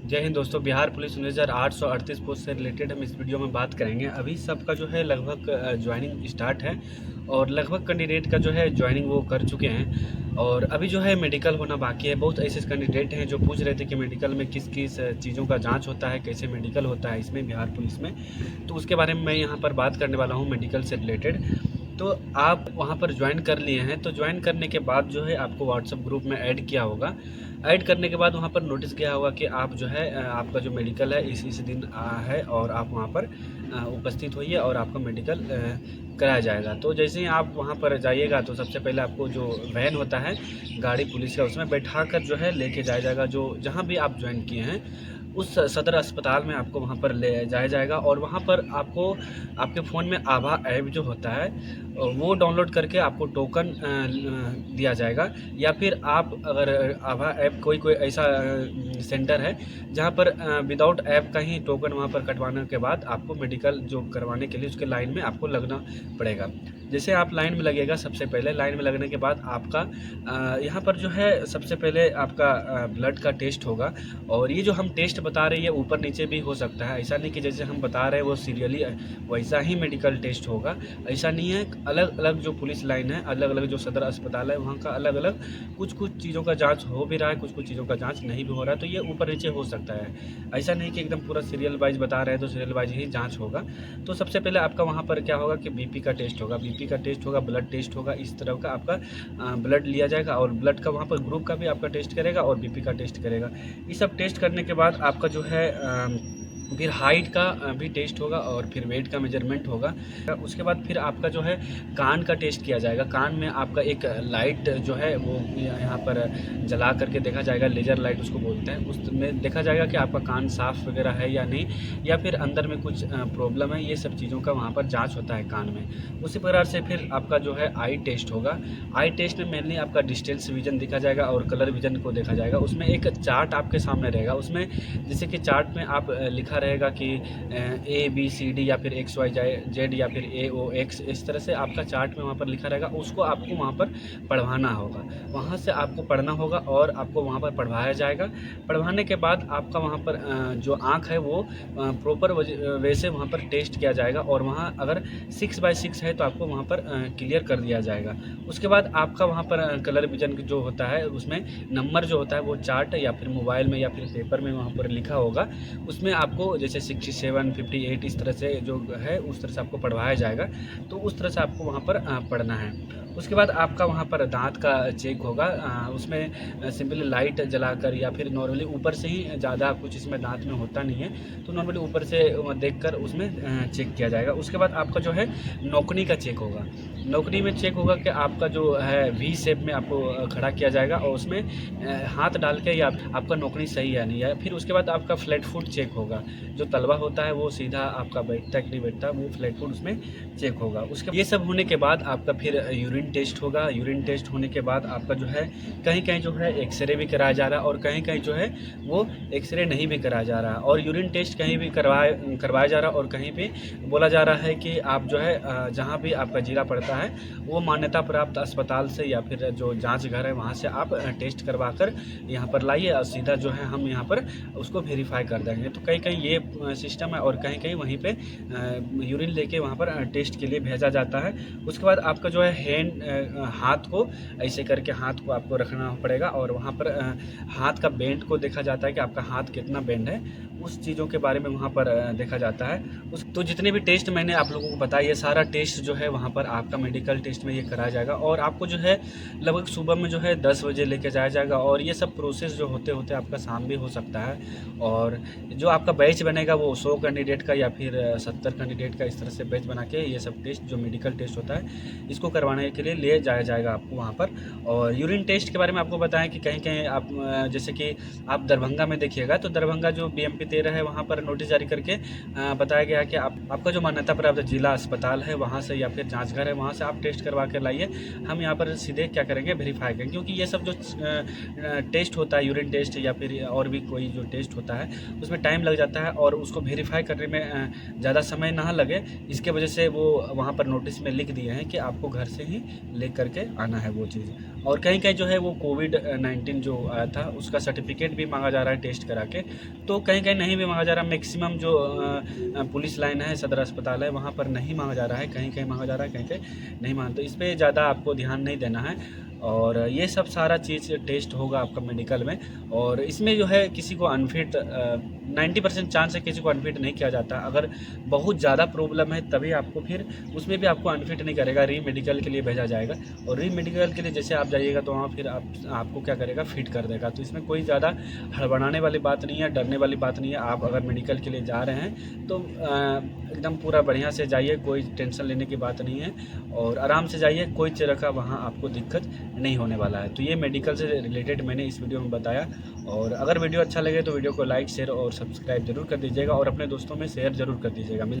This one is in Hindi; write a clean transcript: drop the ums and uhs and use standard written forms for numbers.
जय हिंद दोस्तों। बिहार पुलिस 19,838 पोस्ट से रिलेटेड हम इस वीडियो में बात करेंगे। अभी सबका जो है लगभग ज्वाइनिंग स्टार्ट है और लगभग कैंडिडेट का जो है ज्वाइनिंग वो कर चुके हैं और अभी जो है मेडिकल होना बाकी है। बहुत ऐसे कैंडिडेट हैं जो पूछ रहे थे कि मेडिकल में किस किस चीज़ों का जांच होता है, कैसे मेडिकल होता है इसमें बिहार पुलिस में। तो उसके बारे में मैं यहाँ पर बात करने वाला हूँ मेडिकल से रिलेटेड। तो आप वहाँ पर ज्वाइन कर लिए हैं, तो ज्वाइन करने के बाद जो है आपको व्हाट्सएप ग्रुप में ऐड किया होगा। ऐड करने के बाद वहाँ पर नोटिस गया होगा कि आप जो है आपका जो मेडिकल है इस दिन है और आप वहाँ पर उपस्थित होइए और आपका मेडिकल कराया जाएगा। तो जैसे ही आप वहाँ पर जाइएगा तो सबसे पहले आपको जो वैन होता है गाड़ी पुलिस का, उसमें बैठा कर जो है लेके जाया जाएगा। जो जहाँ भी आप ज्वाइन किए हैं उस सदर अस्पताल में आपको वहाँ पर ले जाया जाएगा और वहाँ पर आपको आपके फ़ोन में आभा ऐप जो होता है वो डाउनलोड करके आपको टोकन दिया जाएगा। या फिर आप अगर आभा ऐप कोई ऐसा सेंटर है जहाँ पर विदाउट ऐप का ही टोकन वहाँ पर कटवाने के बाद आपको मेडिकल जो करवाने के लिए उसके लाइन में आपको लगना पड़ेगा। जैसे आप लाइन में लगेगा, सबसे पहले लाइन में लगने के बाद आपका यहाँ पर जो है सबसे पहले आपका ब्लड का टेस्ट होगा। और ये जो हम टेस्ट बता रहे हैं ऊपर नीचे भी हो सकता है, ऐसा नहीं कि जैसे हम बता रहे हैं वो सीरियली वैसा ही मेडिकल टेस्ट होगा, ऐसा नहीं है। अलग अलग जो पुलिस लाइन है, अलग अलग जो सदर अस्पताल है वहाँ का अलग अलग कुछ चीज़ों का जांच हो भी रहा है, कुछ चीज़ों का जांच नहीं भी हो रहा है। तो ये ऊपर नीचे हो सकता है, ऐसा नहीं कि एकदम पूरा सीरियल वाइज बता रहे हैं तो सीरियल वाइज ही जाँच होगा। तो सबसे पहले आपका वहाँ पर क्या होगा कि बीपी का टेस्ट होगा, बीपी का टेस्ट होगा, ब्लड टेस्ट होगा। इस तरह का आपका ब्लड लिया जाएगा और ब्लड का वहाँ पर ग्रुप का भी आपका टेस्ट करेगा और बीपी का टेस्ट करेगा। ये सब टेस्ट करने के बाद आपका जो है फिर हाइट का भी टेस्ट होगा और फिर वेट का मेजरमेंट होगा। उसके बाद फिर आपका जो है कान का टेस्ट किया जाएगा। कान में आपका एक लाइट जो है वो यहाँ पर जला करके देखा जाएगा, लेज़र लाइट उसको बोलते हैं। उसमें देखा जाएगा कि आपका कान साफ़ वगैरह है या नहीं, या फिर अंदर में कुछ प्रॉब्लम है। ये सब चीज़ों का वहाँ पर जाँच होता है कान में। उसी प्रकार से फिर आपका जो है आई टेस्ट होगा। आई टेस्ट में मेनली आपका डिस्टेंस विजन देखा जाएगा और कलर विजन को देखा जाएगा। उसमें एक चार्ट आपके सामने रहेगा, उसमें जैसे कि चार्ट में आप लिखा रहेगा कि ABCD या फिर XYZ या फिर AOX, इस तरह से आपका चार्ट में वहाँ पर लिखा रहेगा। उसको आपको वहाँ पर पढ़वाना होगा, वहाँ से आपको पढ़ना होगा और आपको वहाँ पर पढ़वाया जाएगा। पढ़वाने के बाद आपका वहाँ पर जो आँख है वो प्रॉपर वे से वहाँ पर टेस्ट किया जाएगा और वहाँ अगर 6/6 है तो आपको वहाँ पर क्लियर कर दिया जाएगा। उसके बाद आपका वहाँ पर कलर विजन जो होता है उसमें नंबर जो होता है वो चार्ट या फिर मोबाइल में या फिर पेपर में वहाँ पर लिखा होगा। उसमें आपको जैसे 67, 58 इस तरह से जो है उस तरह से आपको पढ़वाया जाएगा। तो उस तरह से आपको वहाँ पर पढ़ना है। उसके बाद आपका वहाँ पर दाँत का चेक होगा। उसमें सिंपली लाइट जलाकर या फिर नॉर्मली ऊपर से ही, ज़्यादा कुछ इसमें दाँत में होता नहीं है, तो नॉर्मली ऊपर से देखकर उसमें चेक किया जाएगा। उसके बाद आपका जो है नौकनी का चेक होगा। नौकनी में चेक होगा कि आपका जो है V शेप में आपको खड़ा किया जाएगा और उसमें हाथ डाल के या आपका नौकनी सही है नहीं है। फिर उसके बाद आपका फ्लैट फुट चेक होगा। जो तलवा होता है वो सीधा आपका बैठता है कि नहीं बैठता, वो फ्लैट फुट उसमें चेक होगा। उसके ये सब होने के बाद आपका फिर यूरिन टेस्ट होगा। यूरिन टेस्ट होने के बाद आपका जो है कहीं-कहीं जो है एक्सरे भी कराया जा रहा है और कहीं-कहीं जो है वो एक्सरे नहीं भी कराया जा रहा है। और यूरिन टेस्ट कहीं भी करवाया जा रहा है और कहीं पे बोला जा रहा है कि आप जो है जहाँ भी आपका ज़िला पड़ता है वो मान्यता प्राप्त अस्पताल से या फिर जो जाँच घर है वहाँ से आप टेस्ट करवा कर यहाँ पर लाइए और सीधा जो है हम यहाँ पर उसको वेरीफाई कर देंगे। तो कहीं-कहीं ये सिस्टम है और कहीं-कहीं वहीं पे यूरिन लेके वहाँ पर टेस्ट के लिए भेजा जाता है। उसके बाद आपका जो है हाथ को ऐसे करके हाथ को आपको रखना पड़ेगा और वहाँ पर हाथ का बेंड को देखा जाता है कि आपका हाथ कितना बेंड है, उस चीज़ों के बारे में वहाँ पर देखा जाता है। तो जितने भी टेस्ट मैंने आप लोगों को बताया, ये सारा टेस्ट जो है वहाँ पर आपका मेडिकल टेस्ट में ये कराया जाएगा और आपको जो है लगभग सुबह में जो है 10 बजे लेके जाया जाएगा। और ये सब प्रोसेस जो होते होते आपका शाम भी हो सकता है। और जो आपका बैच बनेगा वो 100 कैंडिडेट का या फिर 70 कैंडिडेट का, इस तरह से बैच बना के ये सब टेस्ट जो मेडिकल टेस्ट होता है इसको करवाने के लिए ले जाया जाएगा आपको वहाँ पर। और यूरिन टेस्ट के बारे में आपको बताएं कि कहीं-कहीं आप जैसे कि आप दरभंगा में देखिएगा तो दरभंगा जो BMP 13 है वहाँ पर नोटिस जारी करके बताया गया कि आपका जो मान्यता प्राप्त जिला अस्पताल है वहाँ से या फिर जाँच घर है वहाँ से आप टेस्ट करवा के लाइए। हम यहाँ पर सीधे क्या करेंगे, वेरीफाई करेंगे। क्योंकि ये सब जो टेस्ट होता है, यूरिन टेस्ट या फिर और भी कोई जो टेस्ट होता है उसमें टाइम लग जाता रहता है और उसको वेरीफाई करने में ज़्यादा समय ना लगे, इसके वजह से वो वहाँ पर नोटिस में लिख दिए हैं कि आपको घर से ही ले करके आना है वो चीज़। और कहीं कहीं जो है वो कोविड-19 जो आया था उसका सर्टिफिकेट भी मांगा जा रहा है टेस्ट करा के, तो कहीं कहीं नहीं भी मांगा जा रहा। मैक्सिमम जो पुलिस लाइन है, सदर अस्पताल है, वहाँ पर नहीं मांगा जा रहा है, कहीं कहीं मांगा जा रहा है, कहीं कहीं नहीं मांगा। तो इस पर ज़्यादा आपको ध्यान नहीं देना है और ये सब सारा चीज़ टेस्ट होगा आपका मेडिकल में। और इसमें जो है किसी को अनफिट 90% चांस है किसी को अनफिट नहीं किया जाता। अगर बहुत ज़्यादा प्रॉब्लम है तभी आपको फिर उसमें भी आपको अनफिट नहीं करेगा, री मेडिकल के लिए भेजा जाएगा। और री मेडिकल के लिए जैसे आप जाइएगा तो वहाँ फिर आपको क्या करेगा, फिट कर देगा। तो इसमें कोई ज़्यादा हड़बड़ाने वाली बात नहीं है, डरने वाली बात नहीं है। आप अगर मेडिकल के लिए जा रहे हैं तो एकदम पूरा बढ़िया से जाइए, कोई टेंशन लेने की बात नहीं है और आराम से जाइए, कोई तरह का वहाँ आपको दिक्कत नहीं होने वाला है। तो ये मेडिकल से रिलेटेड मैंने इस वीडियो में बताया। और अगर वीडियो अच्छा लगे तो वीडियो को लाइक, शेयर और सब्सक्राइब ज़रूर कर दीजिएगा और अपने दोस्तों में शेयर ज़रूर कर दीजिएगा।